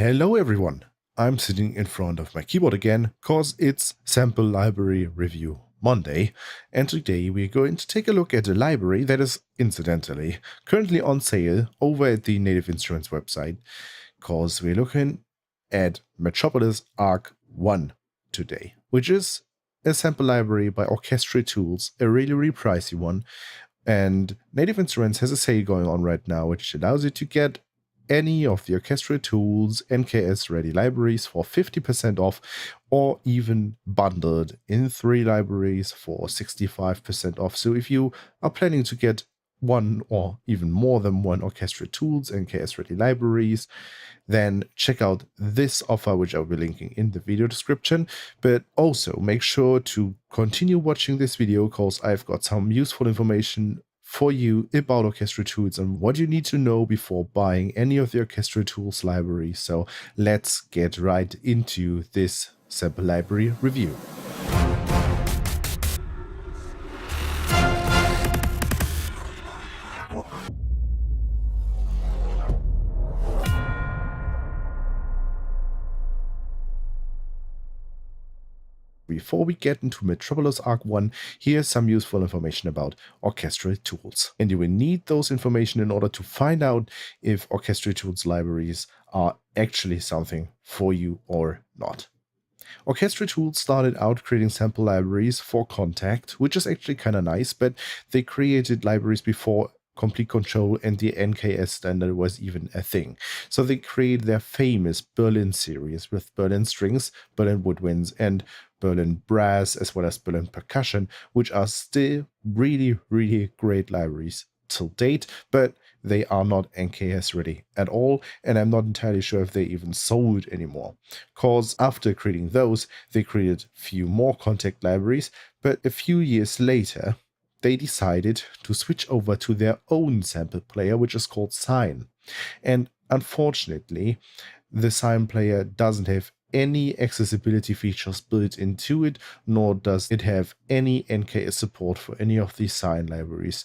Hello everyone, I'm sitting in front of my keyboard again cause it's Sample Library Review Monday, and today we're going to take a look at a library that is, incidentally, currently on sale over at the Native Instruments website, cause we're looking at Metropolis Ark 1 today, which is a sample library by Orchestral Tools, a really pricey one, and Native Instruments has a sale going on right now which allows you to get any of the Orchestral Tools NKS ready libraries for 50% off, or even bundled in 3 libraries for 65% off. So if you are planning to get one or even more than one Orchestral Tools NKS ready libraries, then check out this offer, which I'll be linking in the video description. But also make sure to continue watching this video because I've got some useful information for you about Orchestral Tools and what you need to know before buying any of the Orchestral Tools library. So let's get right into this sample library review. Before we get into Metropolis Ark 1, here's some useful information about Orchestral Tools. And you will need those information in order to find out if Orchestral Tools libraries are actually something for you or not. Orchestra Tools started out creating sample libraries for Contact, which is actually kind of nice, but they created libraries before Complete Control and the NKS standard was even a thing. So they created their famous Berlin series with Berlin strings, Berlin woodwinds, and Berlin brass, as well as Berlin percussion, which are still really great libraries till date, but they are not NKS ready at all, and I'm not entirely sure if they even sold anymore. Cause after creating those, they created a few more Contact libraries, but a few years later, they decided to switch over to their own sample player, which is called Sine. And unfortunately, the Sine player doesn't have any accessibility features built into it, nor does it have any NKS support for any of these Sine libraries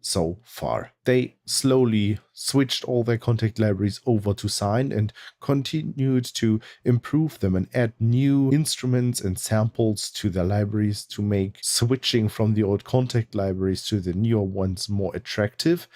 so far. They slowly switched all their Contact libraries over to Sine and continued to improve them and add new instruments and samples to their libraries to make switching from the old Contact libraries to the newer ones more attractive.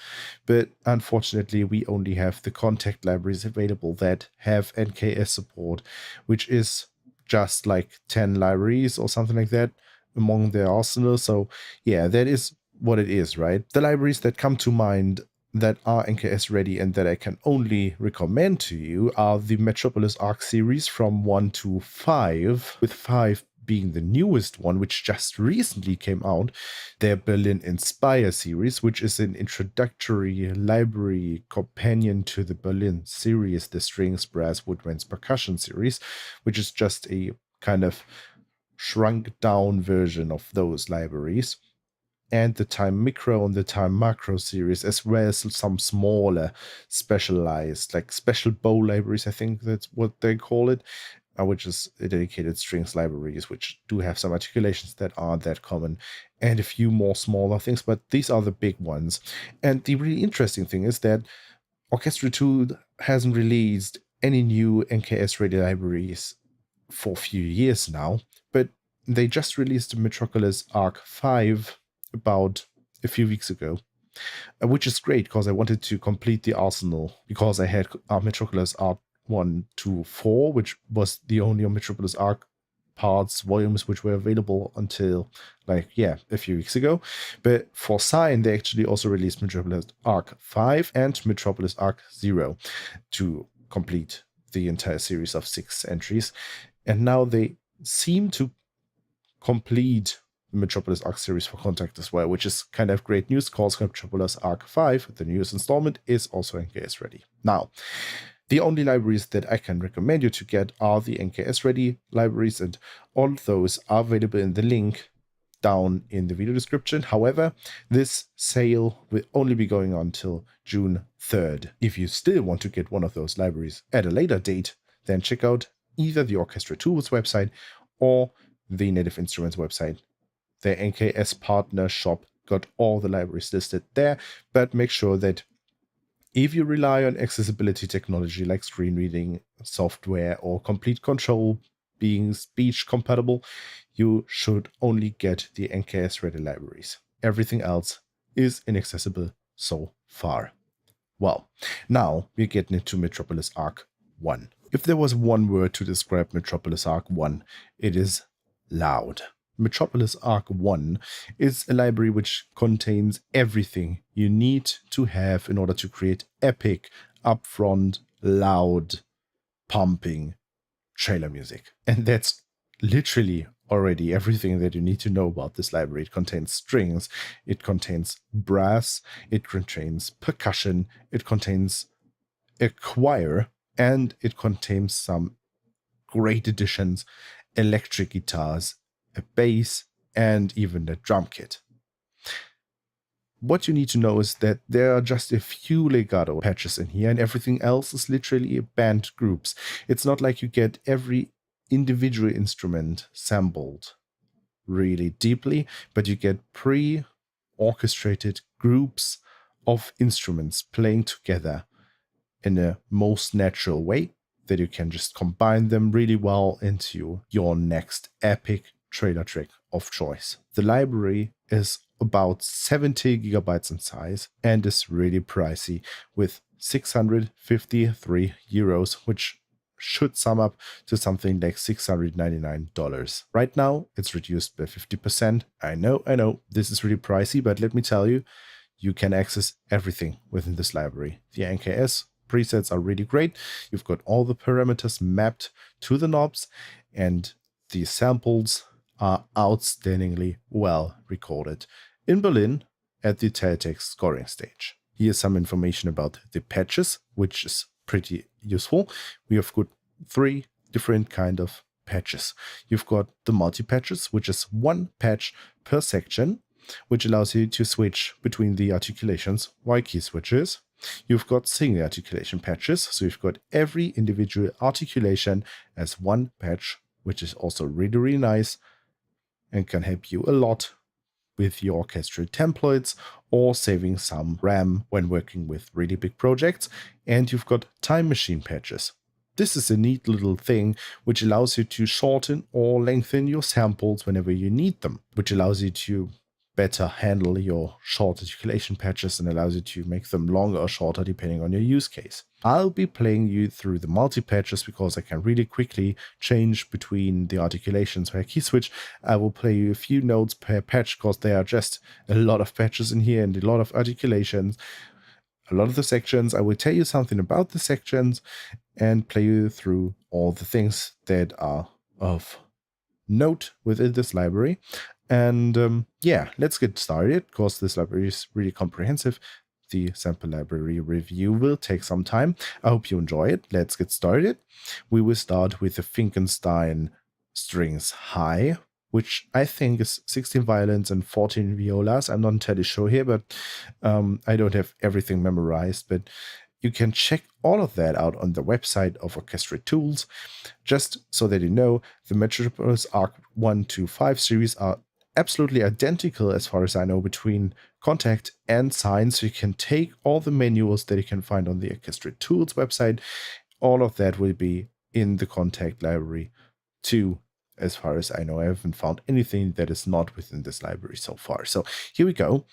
But unfortunately, we only have the Contact libraries available that have NKS support, which is just like 10 libraries or something like that among their arsenal. So yeah, that is what it is, right? The libraries that come to mind that are NKS ready and that I can only recommend to you are the Metropolis Ark series from 1 to 5, with 5 being the newest one, which just recently came out, their Berlin Inspire series, which is an introductory library companion to the Berlin series, the strings, brass, woodwinds, percussion series, which is just a kind of shrunk down version of those libraries, and the Time Micro and the Time Macro series, as well as some smaller specialized, like special bow libraries, I think that's what they call it, which is dedicated strings libraries, which do have some articulations that aren't that common, and a few more smaller things, but these are the big ones. And the really interesting thing is that Orchestra Tools hasn't released any new NKS ready libraries for a few years now, but they just released the Metropolis Ark 5 about a few weeks ago, which is great because I wanted to complete the arsenal, because I had Metropolis Ark 1 to 4, which was the only Metropolis Ark parts volumes which were available until a few weeks ago. But for Sine, they actually also released Metropolis Ark 5 and Metropolis Ark 0 to complete the entire series of 6 entries, and now they seem to complete the Metropolis Ark series for Contact as well, which is kind of great news because Metropolis Ark 5, the newest installment, is also NKS ready. Now, the only libraries that I can recommend you to get are the NKS ready libraries, and all those are available in the link down in the video description. However, this sale will only be going on till June 3rd. If you still want to get one of those libraries at a later date, then check out either the Orchestra Tools website or the Native Instruments website. Their NKS partner shop got all the libraries listed there, but make sure that If you rely on accessibility technology like screen reading software or complete control being speech compatible, you should only get the NKS ready libraries. Everything else is inaccessible so far. Well, now we're getting into Metropolis Ark 1. If there was one word to describe Metropolis Ark 1, it is loud. Metropolis Ark 1 is a library which contains everything you need to have in order to create epic, upfront, loud, pumping trailer music. And that's literally already everything that you need to know about this library. It contains strings, it contains brass, it contains percussion, it contains a choir, and it contains some great additions, electric guitars, a bass, and even a drum kit. What you need to know is that there are just a few legato patches in here, and everything else is literally band groups. It's not like you get every individual instrument sampled really deeply, but you get pre-orchestrated groups of instruments playing together in a most natural way that you can just combine them really well into your next epic trailer track of choice. The library is about 70 gigabytes in size and is really pricey with 653 euros, which should sum up to something like $699. Right now, it's reduced by 50%. I know, this is really pricey, but let me tell you, you can access everything within this library. The NKS presets are really great. You've got all the parameters mapped to the knobs, and the samples are outstandingly well recorded in Berlin at the Teletext scoring stage. Here's some information about the patches, which is pretty useful. We have got 3 different kind of patches. You've got the multi-patches, which is 1 patch per section, which allows you to switch between the articulations via key switches. You've got single articulation patches, so you've got every individual articulation as 1 patch, which is also really, really nice and can help you a lot with your orchestral templates or saving some RAM when working with really big projects. And you've got time machine patches. This is a neat little thing which allows you to shorten or lengthen your samples whenever you need them, which allows you to better handle your short articulation patches and allows you to make them longer or shorter depending on your use case. I'll be playing you through the multi-patches because I can really quickly change between the articulations via key switch. I will play you a few notes per patch because there are just a lot of patches in here and a lot of articulations. A lot of the sections, I will tell you something about the sections and play you through all the things that are of note within this library. And yeah, let's get started because this library is really comprehensive. The sample library review will take some time. I hope you enjoy it. Let's get started. We will start with the Finkenstein strings high, which I think is 16 violins and 14 violas. I'm not entirely sure here, but I don't have everything memorized, but you can check all of that out on the website of Orchestral Tools. Just so that you know, the Metropolis Ark 1 to 5 series are absolutely identical as far as I know between Contact and Sign, so you can take all the manuals that you can find on the Orchestral Tools website. All of that will be in the Contact library too. As far as I know, I haven't found anything that is not within this library so far. So here we go.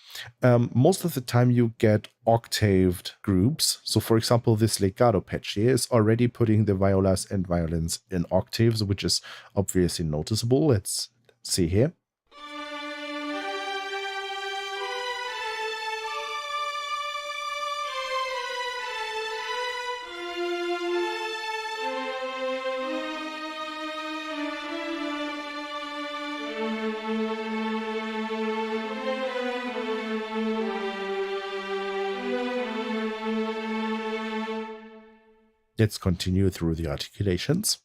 Most of the time you get octaved groups. So for example, this legato patch here is already putting the violas and violins in octaves, which is obviously noticeable. Let's see here. Let's continue through the articulations.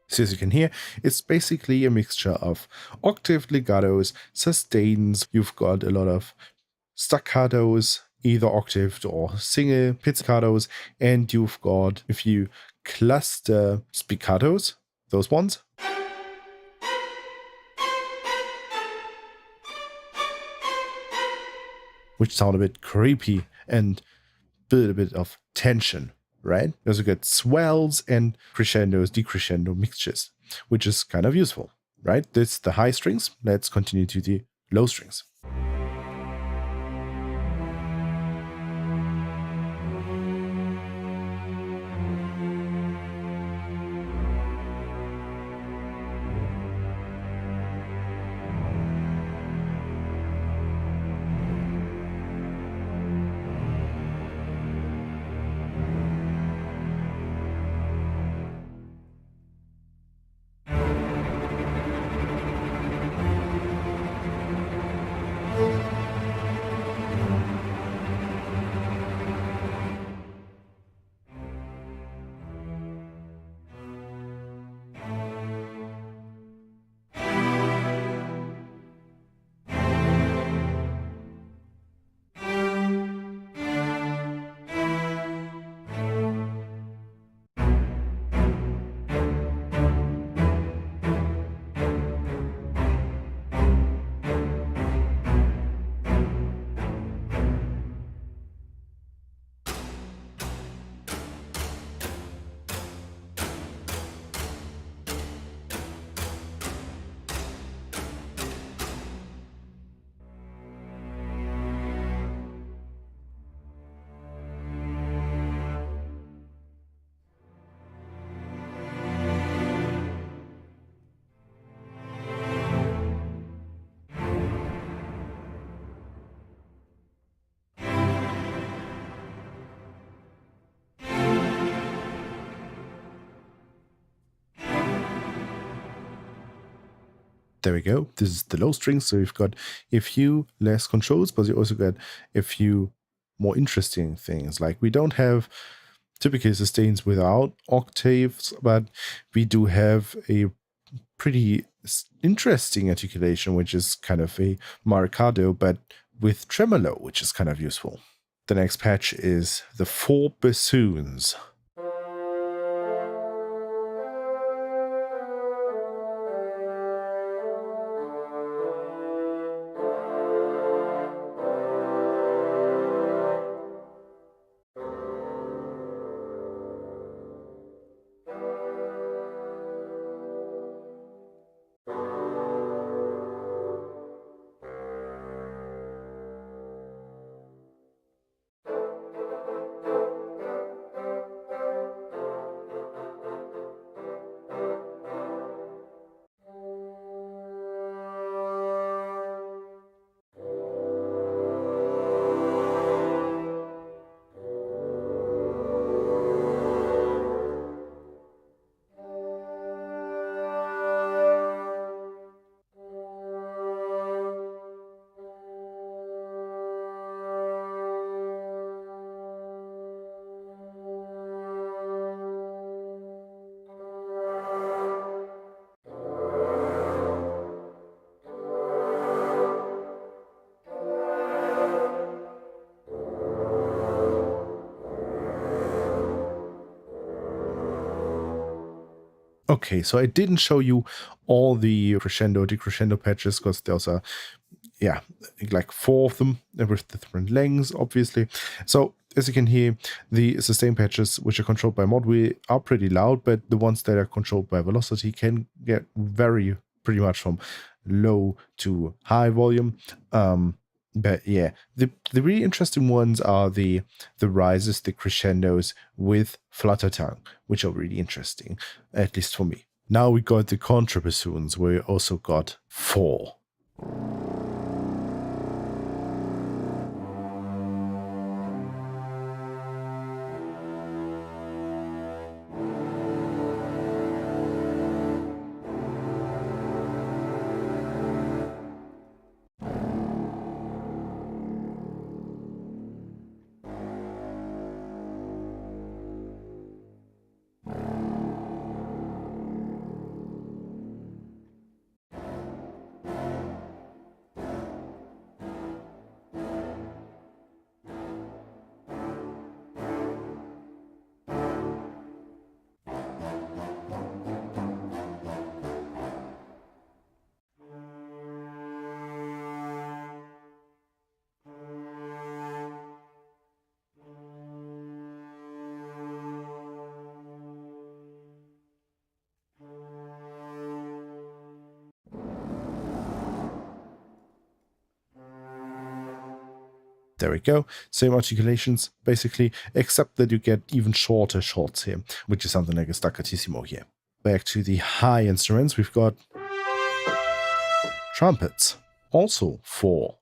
So as you can hear, it's basically a mixture of octave legatos, sustains, you've got a lot of staccatos, either octaved or single pizzicatos, and you've got a few cluster spiccatos, those ones, which sound a bit creepy and build a bit of tension, right? You also get swells and crescendos, decrescendo mixtures, which is kind of useful, right? This is the high strings. Let's continue to the low strings. There we go. This is the low strings. So you've got a few less controls, but you also got a few more interesting things. Like we don't have typically sustains without octaves, but we do have a pretty interesting articulation, which is kind of a marcato, but with tremolo, which is kind of useful. The next patch is the 4 bassoons. Okay, so I didn't show you all the crescendo, decrescendo patches because those are, yeah, like 4 of them with different lengths, obviously. So as you can hear, the sustain patches, which are controlled by mod wheel, are pretty loud, but the ones that are controlled by velocity can get pretty much from low to high volume. But yeah, the really interesting ones are the rises, the crescendos with flutter tongue, which are really interesting, at least for me. Now we got the contrabassoons, where we also got 4. There we go. Same articulations, basically, except that you get even shorter shots here, which is something like a staccatissimo here. Back to the high instruments, we've got trumpets, also 4.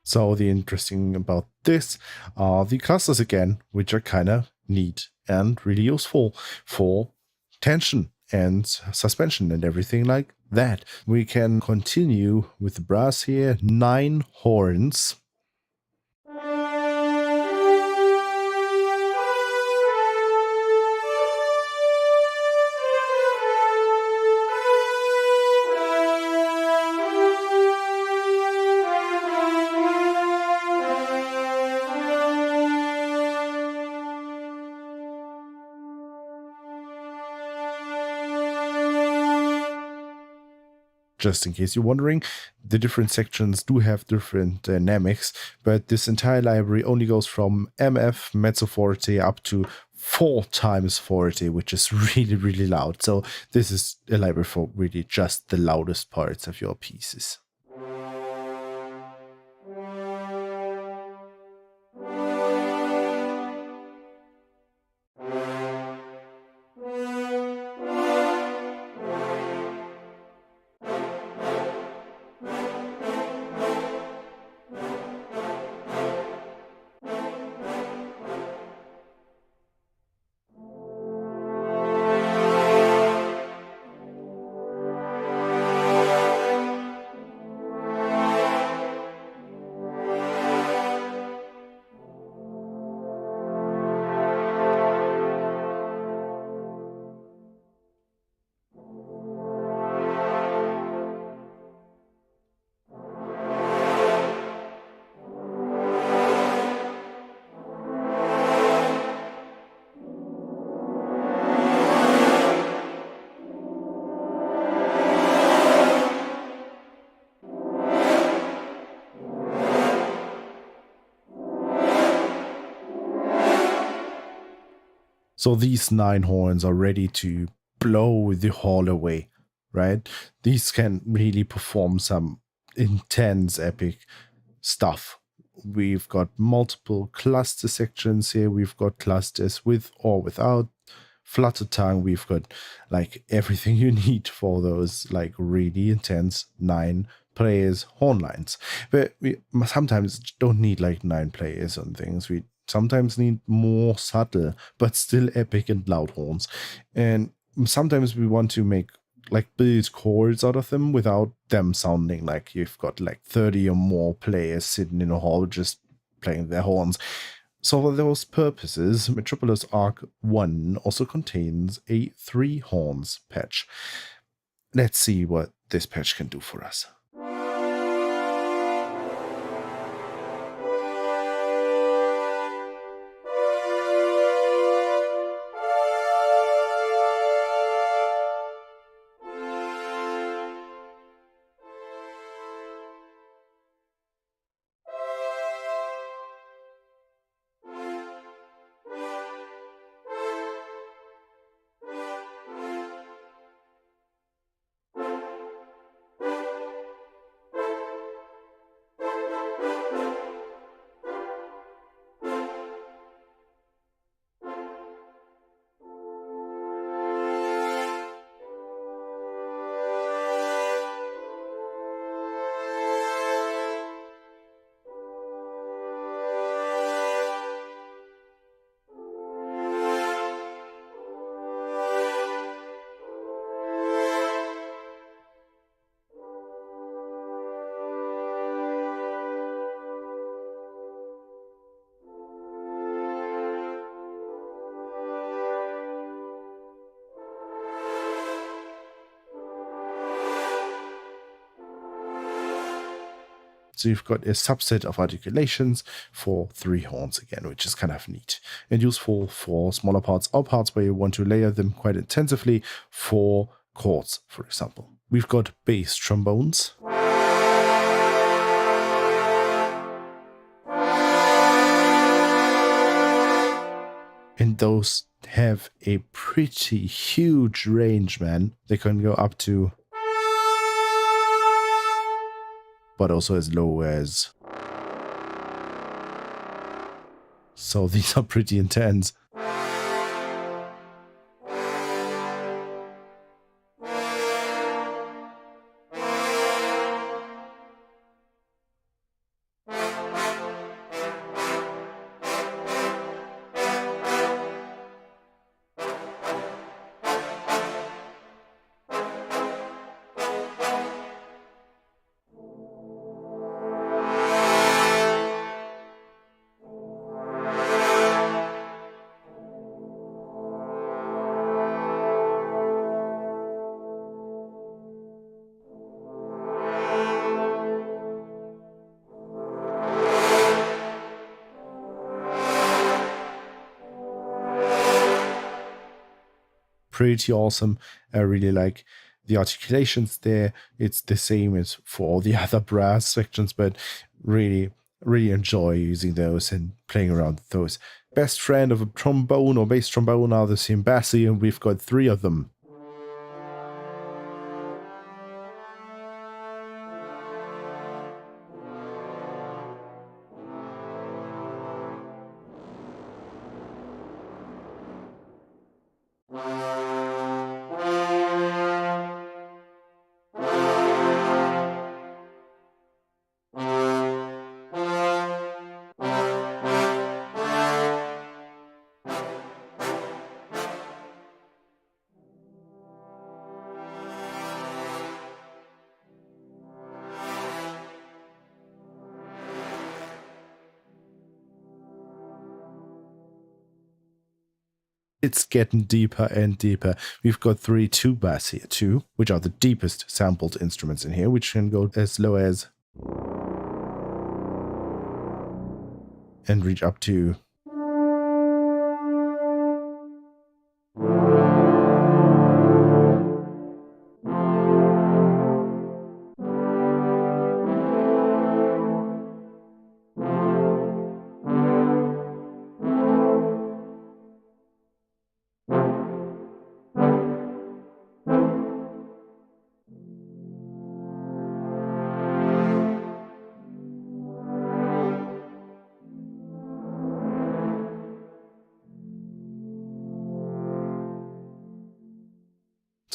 So the interesting about this are the clusters again, which are kind of neat and really useful for tension and suspension and everything like that. We can continue with the brass here, 9 horns. Just in case you're wondering, the different sections do have different dynamics, but this entire library only goes from MF, mezzo forte, up to 4 times forte, which is really, really loud. So this is a library for really just the loudest parts of your pieces. So these 9 horns are ready to blow the hall away, right? These can really perform some intense epic stuff. We've got multiple cluster sections here. We've got clusters with or without flutter tongue. We've got like everything you need for those like really intense 9 players horn lines. But we sometimes don't need like 9 players on things. We sometimes need more subtle but still epic and loud horns. And sometimes we want to make like build chords out of them without them sounding like you've got like 30 or more players sitting in a hall just playing their horns. So for those purposes, Metropolis Ark 1 also contains a 3 horns patch. Let's see what this patch can do for us. So you've got a subset of articulations for 3 horns again, which is kind of neat and useful for smaller parts or parts where you want to layer them quite intensively for chords, for example. We've got bass trombones. And those have a pretty huge range, man. They can go up to, but also as low as. So these are pretty intense. Pretty awesome. I really like the articulations there. It's the same as for all the other brass sections, but really enjoy using those and playing around with those. Best friend of a trombone or bass trombone are the cymbassi, and we've got 3 of them. It's getting deeper and deeper. We've got 3 tubas here too, which are the deepest sampled instruments in here, which can go as low as and reach up to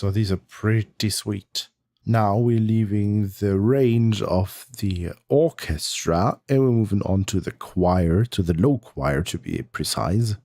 So these are pretty sweet. Now we're leaving the range of the orchestra and we're moving on to the choir, to the low choir to be precise.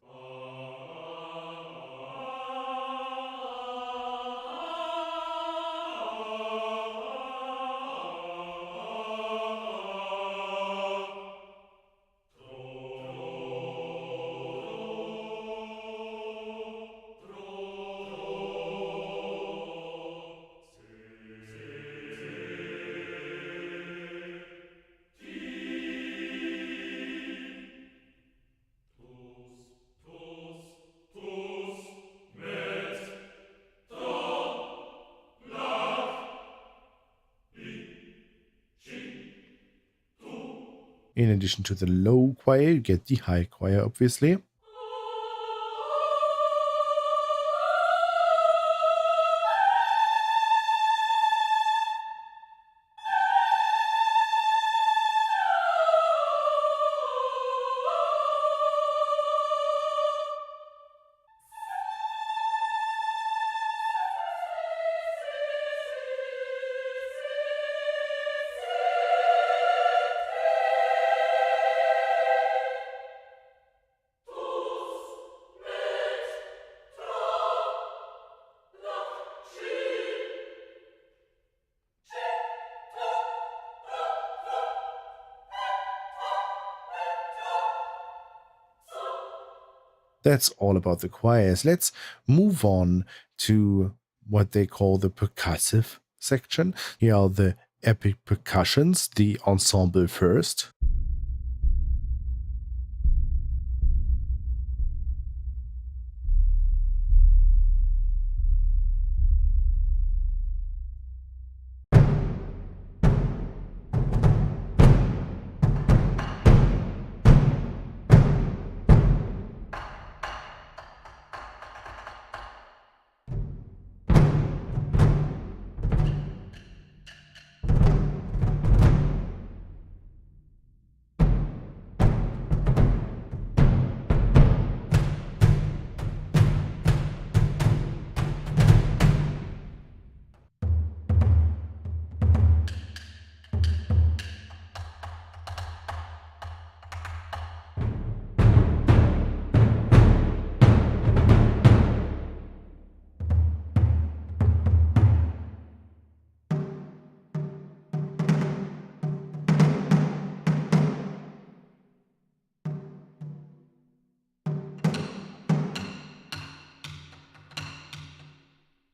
In addition to the low choir, you get the high choir, obviously. That's all about the choirs. Let's move on to what they call the percussive section. Here are the Epic Percussions, the ensemble first.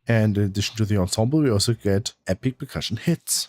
And in addition to the ensemble, we also get epic percussion hits.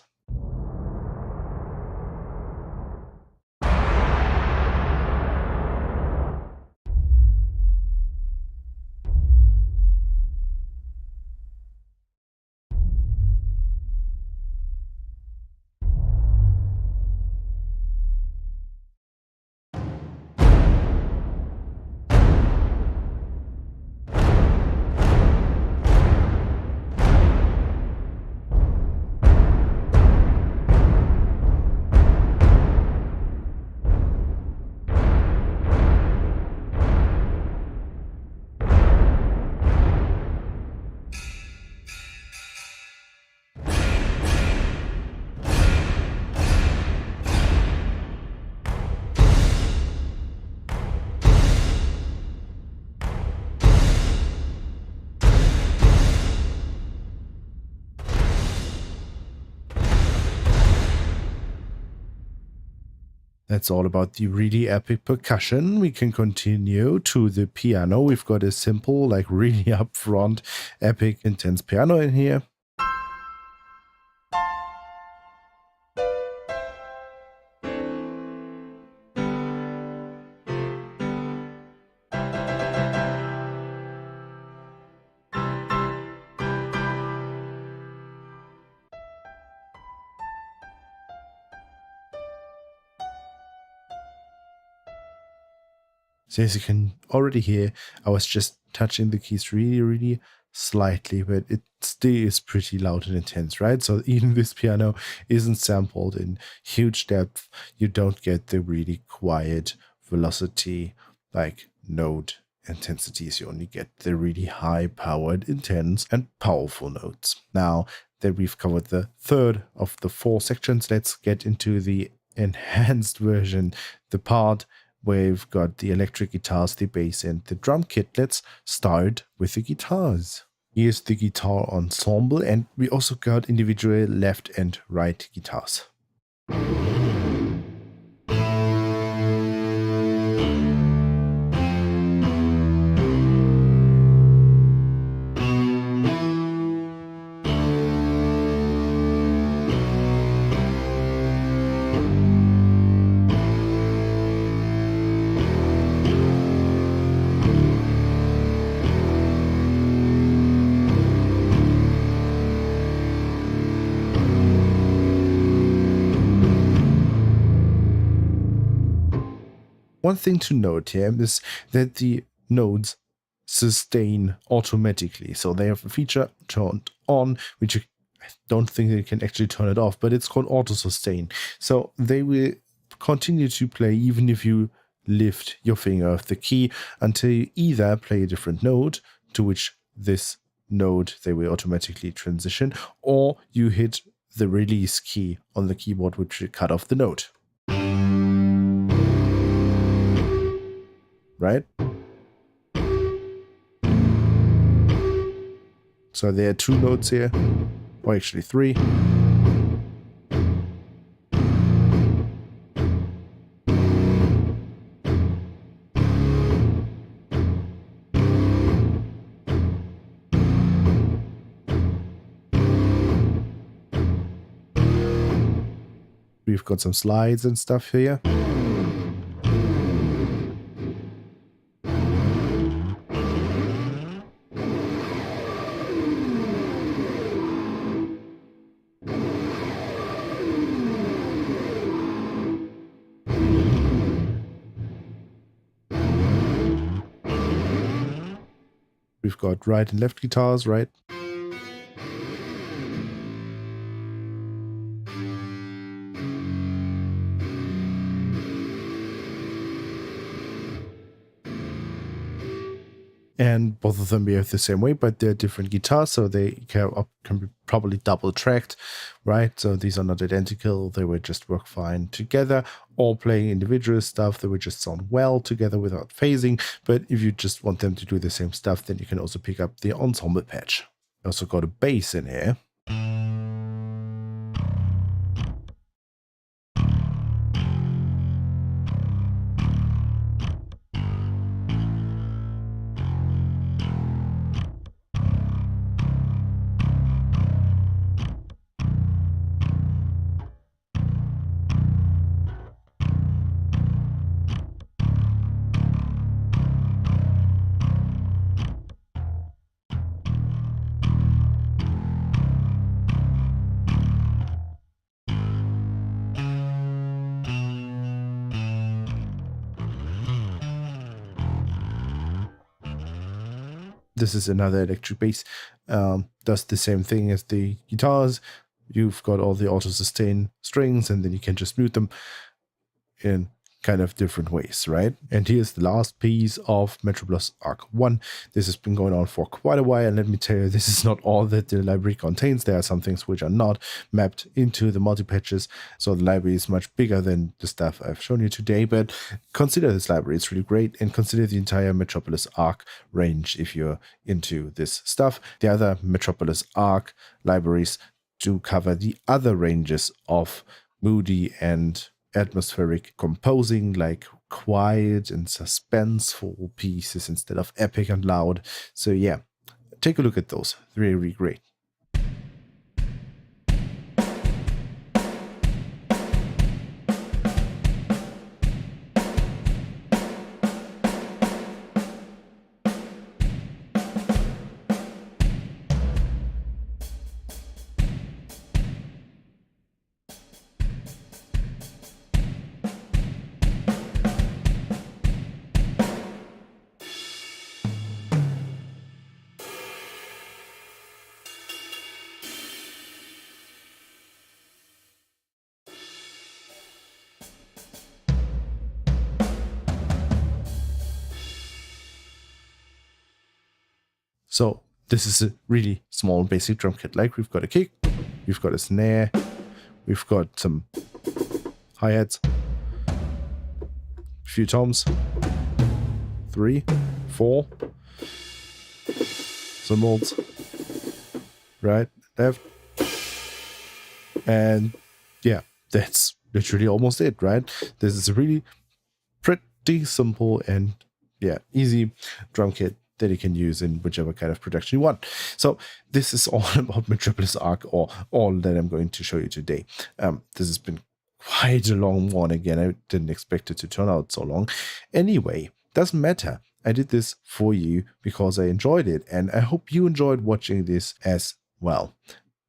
That's all about the really epic percussion. We can continue to the piano. We've got a simple, like really upfront, epic, intense piano in here. So as you can already hear, I was just touching the keys really, really slightly, but it still is pretty loud and intense, right? So even this piano isn't sampled in huge depth. You don't get the really quiet velocity, like note intensities. You only get the really high-powered, intense, and powerful notes. Now that we've covered the third of the 4 sections, let's get into the enhanced version, the part where we've got the electric guitars, the bass, and the drum kit. Let's start with the guitars. Here's the guitar ensemble, and we also got individual left and right guitars. One thing to note here is that the nodes sustain automatically. So they have a feature turned on, which I don't think they can actually turn it off, but it's called auto sustain. So they will continue to play even if you lift your finger off the key until you either play a different note, to which this note they will automatically transition, or you hit the release key on the keyboard, which will cut off the note. Right? So there are 2 notes here, or actually 3. We've got some slides and stuff here. We've got right and left guitars, right? And both of them behave the same way, but they're different guitars, so they can be probably double tracked, right? So these are not identical. They would just work fine together, or playing individual stuff. They would just sound well together without phasing. But if you just want them to do the same stuff, then you can also pick up the ensemble patch. Also got a bass in here. This is another electric bass. Does the same thing as the guitars. You've got all the auto sustain strings, and then you can just mute them in kind of different ways, right? And here's the last piece of Metropolis Ark 1. This has been going on for quite a while, and let me tell you, this is not all that the library contains. There are some things which are not mapped into the multi-patches, so the library is much bigger than the stuff I've shown you today, but consider this library. It's really great, and consider the entire Metropolis Ark range if you're into this stuff. The other Metropolis Ark libraries do cover the other ranges of moody and atmospheric composing, like quiet and suspenseful pieces instead of epic and loud. So yeah, take a look at those. Really, really great. So this is a really small basic drum kit. Like, we've got a kick, we've got a snare, we've got some hi-hats, a few toms, 3, 4, some molds, right, left, and yeah, that's literally almost it, right? This is a really pretty simple and yeah, easy drum kit that you can use in whichever kind of production you want. So this is all about Metropolis Ark, or all that I'm going to show you today. This has been quite a long one again. I didn't expect it to turn out so long. Anyway, doesn't matter. I did this for you because I enjoyed it, and I hope you enjoyed watching this as well.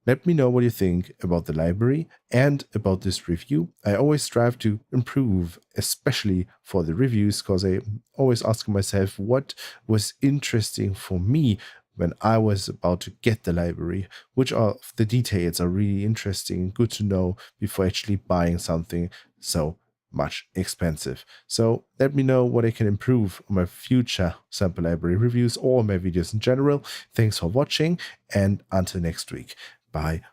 Let me know what you think about the library and about this review. I always strive to improve, especially for the reviews, because I always ask myself what was interesting for me when I was about to get the library, which of the details are really interesting, good to know before actually buying something so much expensive. So let me know what I can improve on my future sample library reviews or my videos in general. Thanks for watching, and until next week. Bye.